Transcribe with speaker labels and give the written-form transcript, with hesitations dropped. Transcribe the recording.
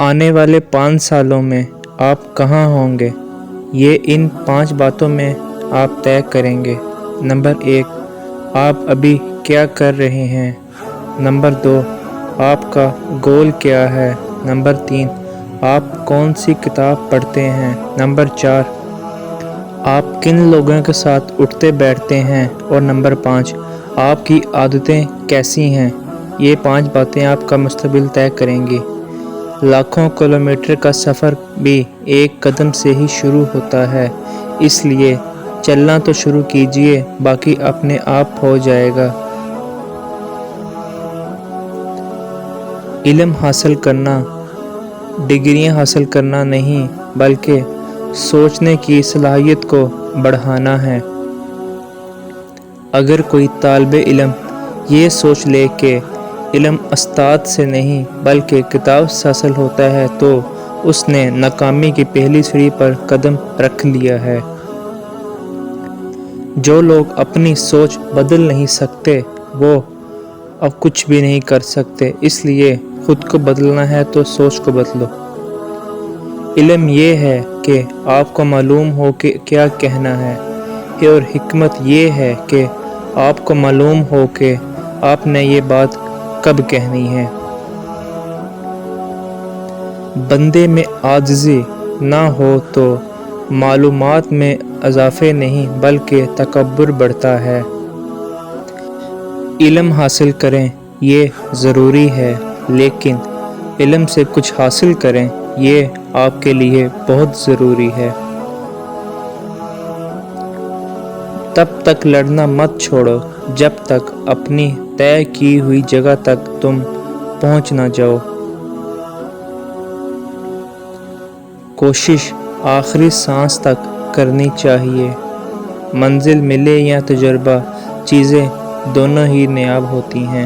Speaker 1: آنے والے 5 سالوں میں آپ کہاں ہوں گے، یہ ان 5 باتوں میں آپ طے کریں گے۔ نمبر 1، آپ ابھی کیا کر رہے ہیں؟ نمبر 2، آپ کا گول کیا ہے؟ نمبر 3، آپ کون سی کتاب پڑھتے ہیں؟ نمبر 4، آپ کن لوگوں کے ساتھ اٹھتے بیٹھتے ہیں؟ اور نمبر 5، آپ کی عادتیں کیسی ہیں؟ یہ 5 باتیں آپ کا مستقبل طے کریں گی۔ لاکھوں کلومیٹر کا سفر بھی ایک قدم سے ہی شروع ہوتا ہے، اس لیے چلنا تو شروع کیجئے، باقی اپنے آپ ہو جائے گا۔ علم حاصل کرنا ڈگریاں حاصل کرنا نہیں، بلکہ سوچنے کی صلاحیت کو بڑھانا ہے۔ اگر کوئی طالب علم یہ سوچ لے کہ علم استاد سے نہیں بلکہ کتاب سے حاصل ہوتا ہے تو اس نے ناکامی کی پہلی سیڑھی پر قدم رکھ لیا ہے۔ جو لوگ اپنی سوچ بدل نہیں سکتے وہ اب کچھ بھی نہیں کر سکتے، اس لیے خود کو بدلنا ہے تو سوچ کو بدلو۔ علم یہ ہے کہ آپ کو معلوم ہو کہ کیا کہنا ہے، اور حکمت یہ ہے کہ آپ کو معلوم ہو کہ آپ نے یہ بات کب کہنی ہے۔ بندے میں عاجزی نہ ہو تو معلومات میں اضافے نہیں بلکہ تکبر بڑھتا ہے۔ علم حاصل کریں یہ ضروری ہے، لیکن علم سے کچھ حاصل کریں یہ آپ کے لیے بہت ضروری ہے۔ تب تک لڑنا مت چھوڑو جب تک اپنی طے کی ہوئی جگہ تک تم پہنچ نہ جاؤ۔ کوشش آخری سانس تک کرنی چاہیے۔ منزل ملے یا تجربہ، چیزیں دونوں ہی نایاب ہوتی ہیں۔